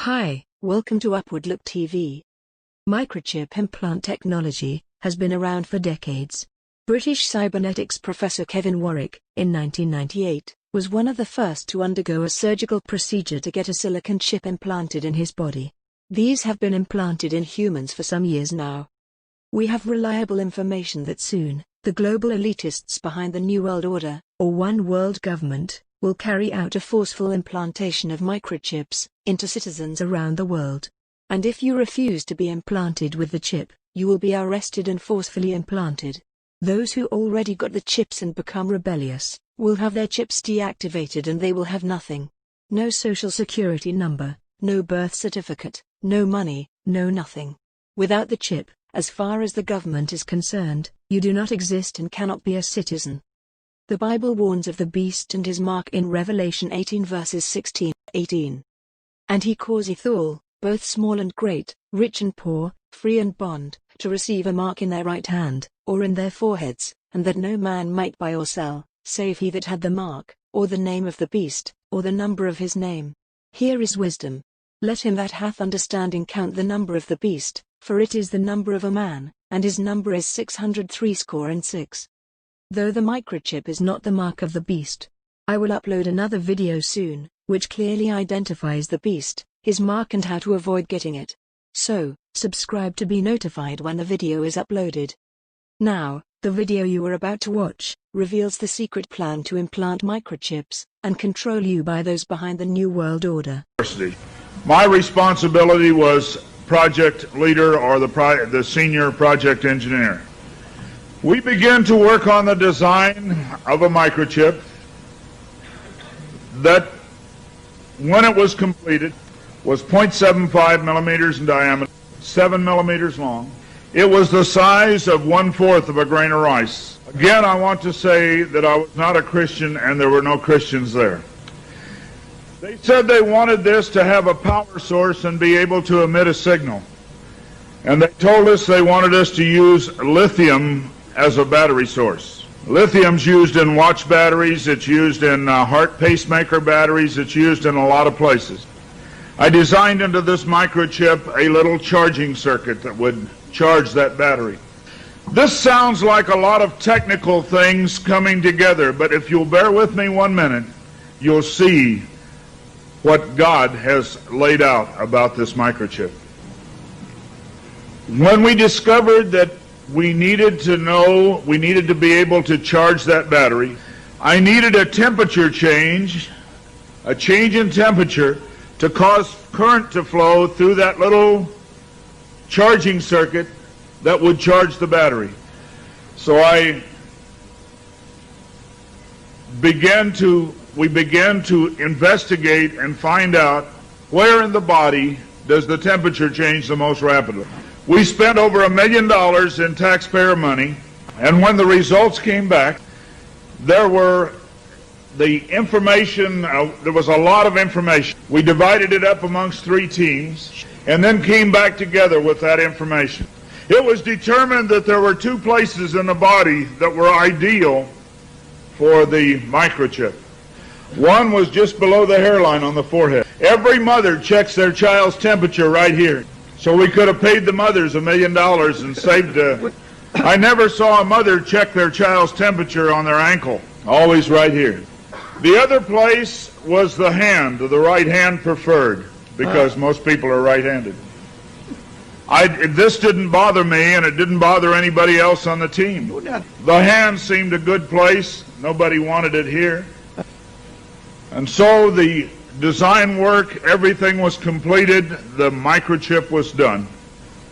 Hi, welcome to Upward Look TV. Microchip implant technology has been around for decades. British cybernetics professor Kevin Warwick, in 1998, was one of the first to undergo a surgical procedure to get a silicon chip implanted in his body. These have been implanted in humans for some years now. We have reliable information that soon, the global elitists behind the New World Order, or One World Government, will carry out a forceful implantation of microchips into citizens around the world. And if you refuse to be implanted with the chip, you will be arrested and forcefully implanted. Those who already got the chips and become rebellious will have their chips deactivated and they will have nothing. No social security number, no birth certificate, no money, no nothing. Without the chip, as far as the government is concerned, you do not exist and cannot be a citizen. The Bible warns of the beast and his mark in Revelation 18 verses 16-18. And he causeth all, both small and great, rich and poor, free and bond, to receive a mark in their right hand, or in their foreheads, and that no man might buy or sell, save he that had the mark, or the name of the beast, or the number of his name. Here is wisdom. Let him that hath understanding count the number of the beast, for it is the number of a man, and his number is 666. Though the microchip is not the mark of the beast. I will upload another video soon, which clearly identifies the beast, his mark and how to avoid getting it. So, subscribe to be notified when the video is uploaded. Now, the video you are about to watch reveals the secret plan to implant microchips and control you by those behind the New World Order. My responsibility was project leader or the senior project engineer. We began to work on the design of a microchip that, when it was completed, was 0.75 millimeters in diameter, 7 millimeters long. It was the size of 1/4 of a grain of rice. Again, I want to say that I was not a Christian and there were no Christians there. They said they wanted this to have a power source and be able to emit a signal. And they told us they wanted us to use lithium as a battery source. Lithium's used in watch batteries, it's used in heart pacemaker batteries, it's used in a lot of places. I designed into this microchip a little charging circuit that would charge that battery. This sounds like a lot of technical things coming together, but if you'll bear with me 1 minute, you'll see what God has laid out about this microchip. When we discovered that we needed to be able to charge that battery, I needed a temperature change, a change in temperature, to cause current to flow through that little charging circuit that would charge the battery. So we began to investigate and find out where in the body does the temperature change the most rapidly. We spent over $1 million in taxpayer money, and when the results came back, there was a lot of information. We divided it up amongst 3 teams, and then came back together with that information. It was determined that there were 2 places in the body that were ideal for the microchip. One was just below the hairline on the forehead. Every mother checks their child's temperature right here. So we could have paid the mothers $1 million and saved. I never saw a mother check their child's temperature on their ankle. Always right here. The other place was the hand, the right hand preferred, because most people are right-handed. This didn't bother me, and it didn't bother anybody else on the team. The hand seemed a good place. Nobody wanted it here. And so the design work, everything was completed, the microchip was done.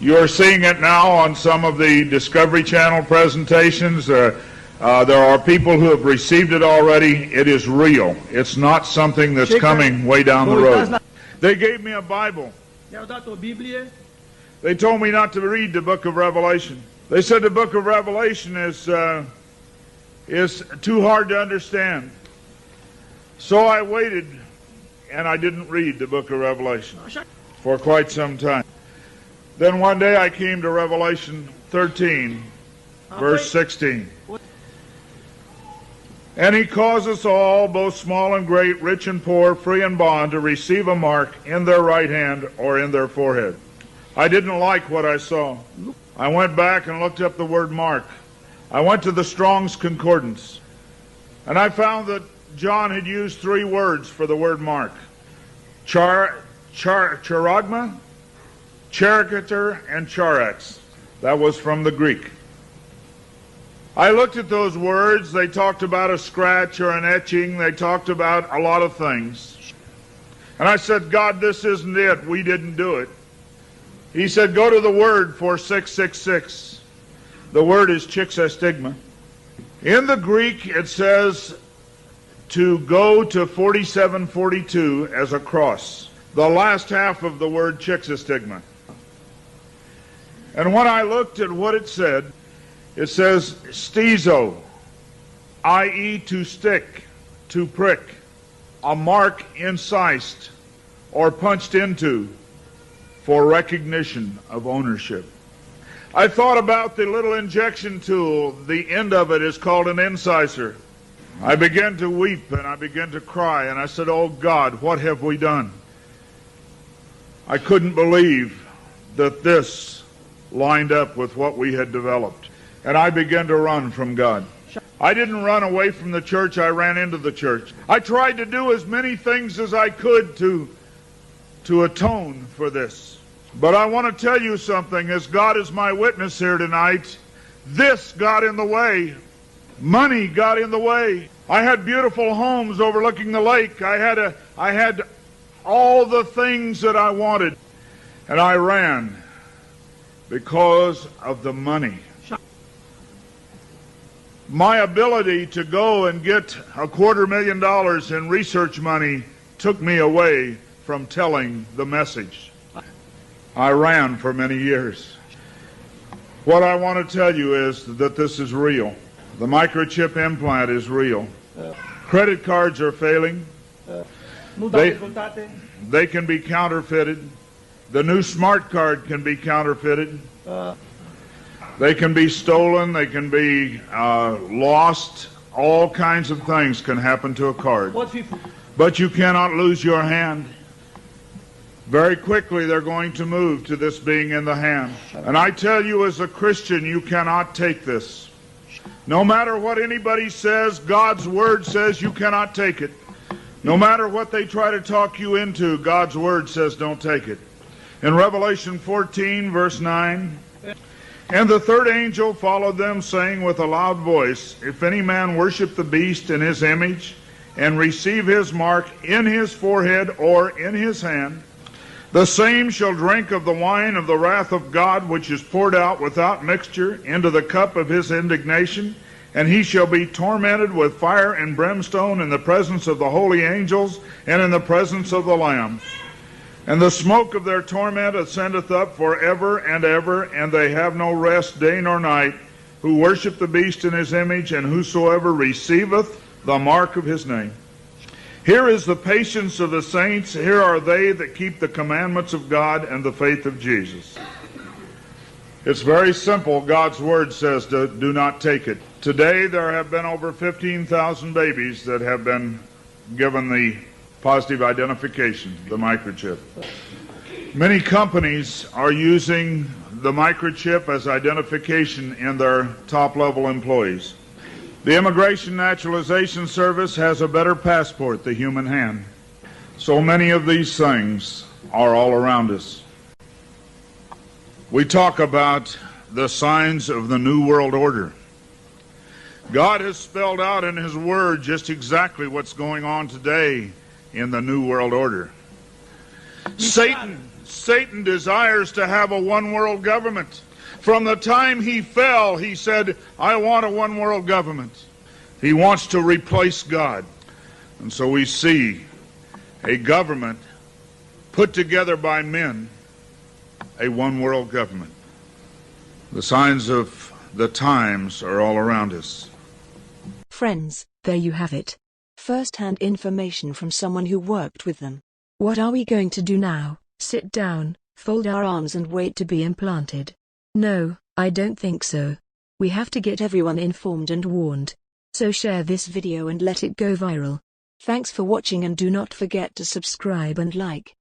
You're seeing it now on some of the Discovery Channel presentations. There are people who have received it already. It is real. It's not something that's coming way down the road. They gave me a Bible. They told me not to read the book of Revelation. They said the book of Revelation is too hard to understand. So I waited, and I didn't read the book of Revelation for quite some time. Then one day I came to Revelation 13, verse 16. And he caused us all, both small and great, rich and poor, free and bond, to receive a mark in their right hand or in their forehead. I didn't like what I saw. I went back and looked up the word mark. I went to the Strong's Concordance, and I found that John had used 3 words for the word mark: charagma, charicature, and charax. That was from the Greek. I looked at those words. They talked about a scratch or an etching. They talked about a lot of things. And I said, God, this isn't it. We didn't do it. He said, go to the word for 666. The word is chixastigma. In the Greek, it says to go to 4742 as a cross. The last half of the word chixastigma. And when I looked at what it says stizo, i.e. to stick, to prick, a mark incised or punched into for recognition of ownership. I thought about the little injection tool. The end of it is called an incisor. I began to weep and I began to cry, and I said, oh God, what have we done? I couldn't believe that this lined up with what we had developed. And I began to run from God. I didn't run away from the church, I ran into the church. I tried to do as many things as I could to atone for this. But I want to tell you something, as God is my witness here tonight, this got in the way. Money got in the way. I had beautiful homes overlooking the lake. I had all the things that I wanted. And I ran because of the money. My ability to go and get $250,000 in research money took me away from telling the message. I ran for many years. What I want to tell you is that this is real. The microchip implant is real. Credit cards are failing. They can be counterfeited. The new smart card can be counterfeited. They can be stolen. They can be lost. All kinds of things can happen to a card. But you cannot lose your hand. Very quickly they're going to move to this being in the hand. And I tell you, as a Christian, you cannot take this. No matter what anybody says, God's word says you cannot take it. No matter what they try to talk you into, God's word says don't take it. In Revelation 14, verse 9, and the third angel followed them, saying with a loud voice, if any man worship the beast in his image, and receive his mark in his forehead or in his hand, the same shall drink of the wine of the wrath of God, which is poured out without mixture into the cup of his indignation, and he shall be tormented with fire and brimstone in the presence of the holy angels and in the presence of the Lamb. And the smoke of their torment ascendeth up forever and ever, and they have no rest day nor night, who worship the beast in his image, and whosoever receiveth the mark of his name. Here is the patience of the saints. Here are they that keep the commandments of God and the faith of Jesus. It's very simple. God's word says do not take it. Today there have been over 15,000 babies that have been given the positive identification, the microchip. Many companies are using the microchip as identification in their top-level employees. The Immigration Naturalization Service has a better passport, the human hand. So many of these things are all around us. We talk about the signs of the New World Order. God has spelled out in His Word just exactly what's going on today in the New World Order. Satan desires to have a one-world government. From the time he fell, he said, I want a one-world government. He wants to replace God. And so we see a government put together by men, a one-world government. The signs of the times are all around us. Friends, there you have it. First-hand information from someone who worked with them. What are we going to do now? Sit down, fold our arms and wait to be implanted? No, I don't think so. We have to get everyone informed and warned. So share this video and let it go viral. Thanks for watching and do not forget to subscribe and like.